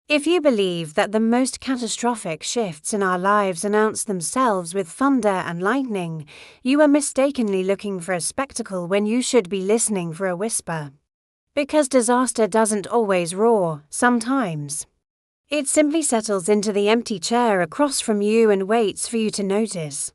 If you believe that the most catastrophic shifts in our lives announce themselves with thunder and lightning, you are mistakenly looking for a spectacle when you should be listening for a whisper. Because disaster doesn't always roar, sometimes. It simply settles into the empty chair across from you and waits for you to notice.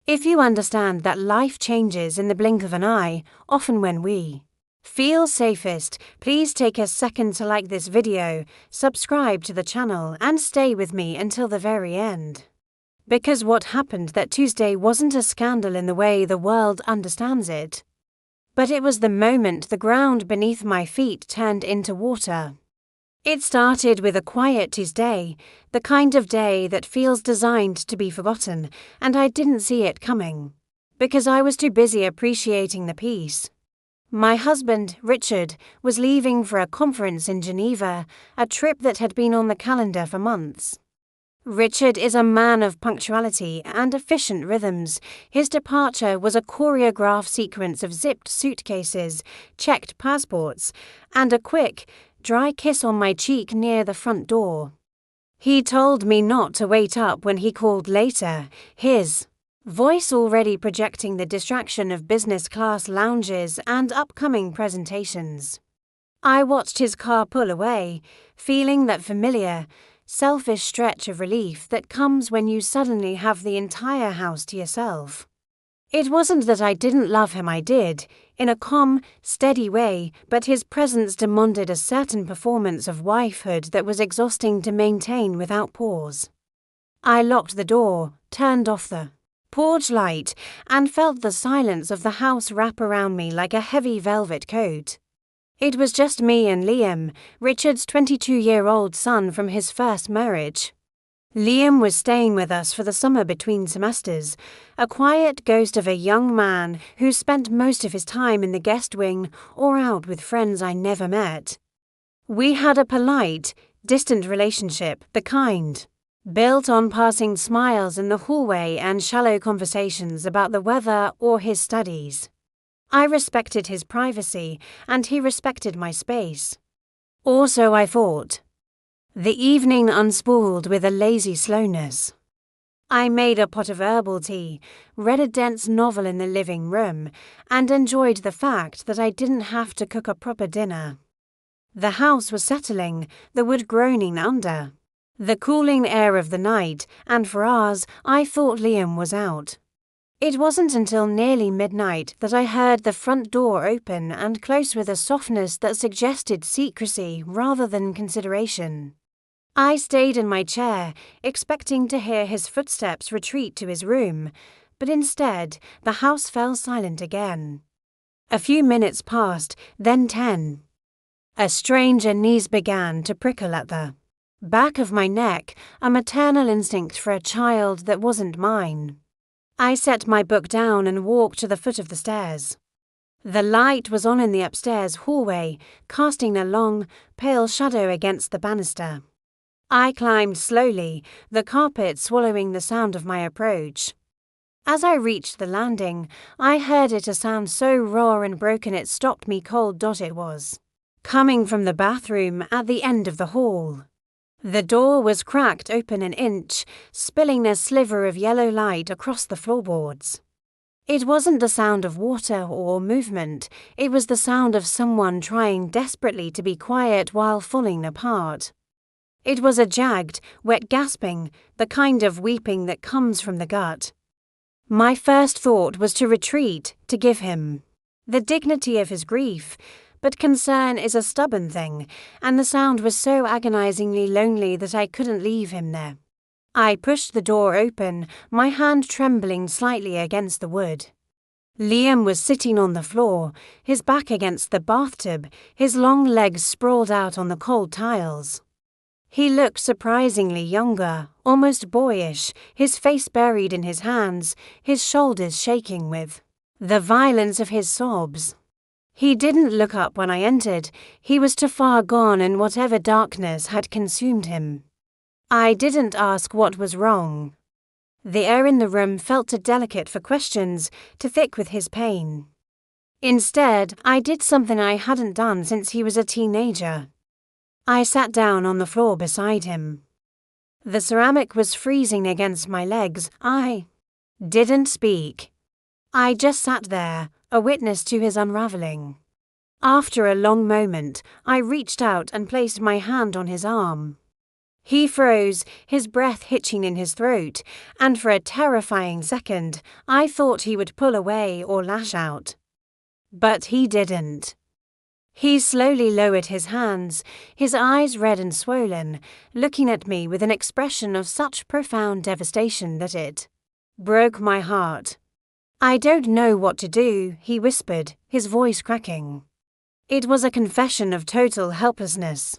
If you understand that life changes in the blink of an eye, often when we feel safest, please take a second to like this video, subscribe to the channel, and stay with me until the very end. Because what happened that Tuesday wasn't a scandal in the way the world understands it. But it was the moment the ground beneath my feet turned into water. It started with a quiet Tuesday, the kind of day that feels designed to be forgotten, and I didn't see it coming. Because I was too busy appreciating the peace. My husband, Richard, was leaving for a conference in Geneva, a trip that had been on the calendar for months. Richard is a man of punctuality and efficient rhythms. His departure was a choreographed sequence of zipped suitcases, checked passports, and a quick, dry kiss on my cheek near the front door. He told me not to wait up when he called later, his voice already projecting the distraction of business class lounges and upcoming presentations. I watched his car pull away, feeling that familiar, selfish stretch of relief that comes when you suddenly have the entire house to yourself. It wasn't that I didn't love him, I did, in a calm, steady way, but his presence demanded a certain performance of wifehood that was exhausting to maintain without pause. I locked the door, turned off the porch light, and felt the silence of the house wrap around me like a heavy velvet coat. It was just me and Liam, Richard's 22-year-old son from his first marriage. Liam was staying with us for the summer between semesters, a quiet ghost of a young man who spent most of his time in the guest wing or out with friends I never met. We had a polite, distant relationship, the kind built on passing smiles in the hallway and shallow conversations about the weather or his studies. I respected his privacy, and he respected my space. Or so I thought. The evening unspooled with a lazy slowness. I made a pot of herbal tea, read a dense novel in the living room, and enjoyed the fact that I didn't have to cook a proper dinner. The house was settling, the wood groaning under. The cooling air of the night, and for hours I thought Liam was out. It wasn't until nearly midnight that I heard the front door open and close with a softness that suggested secrecy rather than consideration. I stayed in my chair, expecting to hear his footsteps retreat to his room, but instead the house fell silent again. A few minutes passed, then 10. A strange unease began to prickle at the back of my neck, a maternal instinct for a child that wasn't mine. I set my book down and walked to the foot of the stairs. The light was on in the upstairs hallway, casting a long, pale shadow against the banister. I climbed slowly, the carpet swallowing the sound of my approach. As I reached the landing, I heard it a sound so raw and broken it stopped me cold. It was coming from the bathroom at the end of the hall. The door was cracked open an inch, spilling a sliver of yellow light across the floorboards. It wasn't the sound of water or movement, it was the sound of someone trying desperately to be quiet while falling apart. It was a jagged, wet gasping, the kind of weeping that comes from the gut. My first thought was to retreat, to give him the dignity of his grief, but concern is a stubborn thing, and the sound was so agonizingly lonely that I couldn't leave him there. I pushed the door open, my hand trembling slightly against the wood. Liam was sitting on the floor, his back against the bathtub, his long legs sprawled out on the cold tiles. He looked surprisingly younger, almost boyish, his face buried in his hands, his shoulders shaking with the violence of his sobs. He didn't look up when I entered, he was too far gone in whatever darkness had consumed him. I didn't ask what was wrong. The air in the room felt too delicate for questions, too thick with his pain. Instead, I did something I hadn't done since he was a teenager. I sat down on the floor beside him. The ceramic was freezing against my legs. I didn't speak. I just sat there, a witness to his unraveling. After a long moment, I reached out and placed my hand on his arm. He froze, his breath hitching in his throat, and for a terrifying second, I thought he would pull away or lash out. But he didn't. He slowly lowered his hands, his eyes red and swollen, looking at me with an expression of such profound devastation that it broke my heart. "I don't know what to do," he whispered, his voice cracking. It was a confession of total helplessness.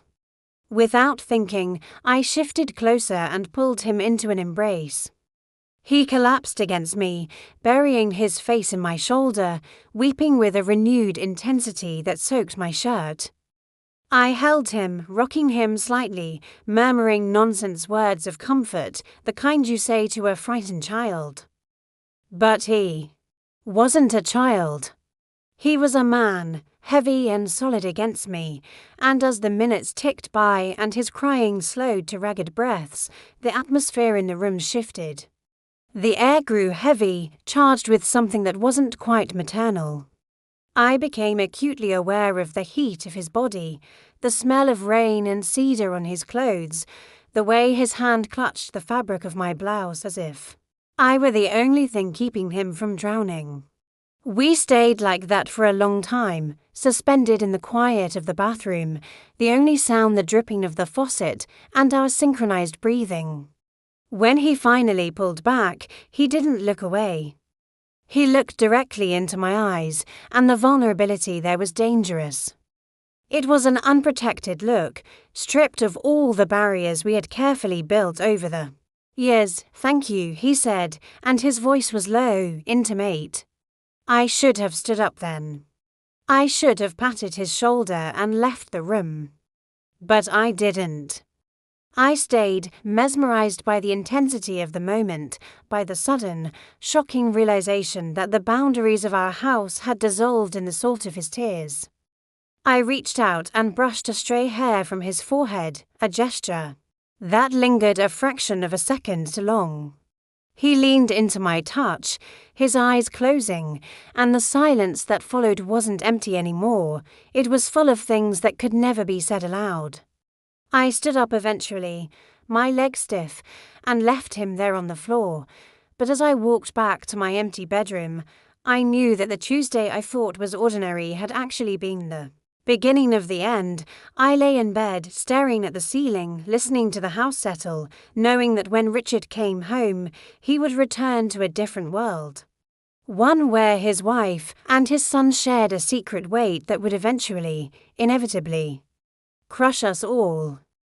Without thinking, I shifted closer and pulled him into an embrace. He collapsed against me, burying his face in my shoulder, weeping with a renewed intensity that soaked my shirt. I held him, rocking him slightly, murmuring nonsense words of comfort, the kind you say to a frightened child. But he wasn't a child. He was a man, heavy and solid against me, and as the minutes ticked by and his crying slowed to ragged breaths, the atmosphere in the room shifted. The air grew heavy, charged with something that wasn't quite maternal. I became acutely aware of the heat of his body, the smell of rain and cedar on his clothes, the way his hand clutched the fabric of my blouse as if I were the only thing keeping him from drowning. We stayed like that for a long time, suspended in the quiet of the bathroom, the only sound the dripping of the faucet and our synchronized breathing. When he finally pulled back, he didn't look away. He looked directly into my eyes, and the vulnerability there was dangerous. It was an unprotected look, stripped of all the barriers we had carefully built over the years. "Thank you," he said, and his voice was low, intimate. I should have stood up then. I should have patted his shoulder and left the room. But I didn't. I stayed, mesmerized by the intensity of the moment, by the sudden, shocking realization that the boundaries of our house had dissolved in the salt of his tears. I reached out and brushed a stray hair from his forehead, a gesture that lingered a fraction of a second too long. He leaned into my touch, his eyes closing, and the silence that followed wasn't empty anymore. It was full of things that could never be said aloud. I stood up eventually, my legs stiff, and left him there on the floor, but as I walked back to my empty bedroom, I knew that the Tuesday I thought was ordinary had actually been the beginning of the end. I lay in bed, staring at the ceiling, listening to the house settle, knowing that when Richard came home, he would return to a different world. One where his wife and his son shared a secret weight that would eventually, inevitably, crush us all.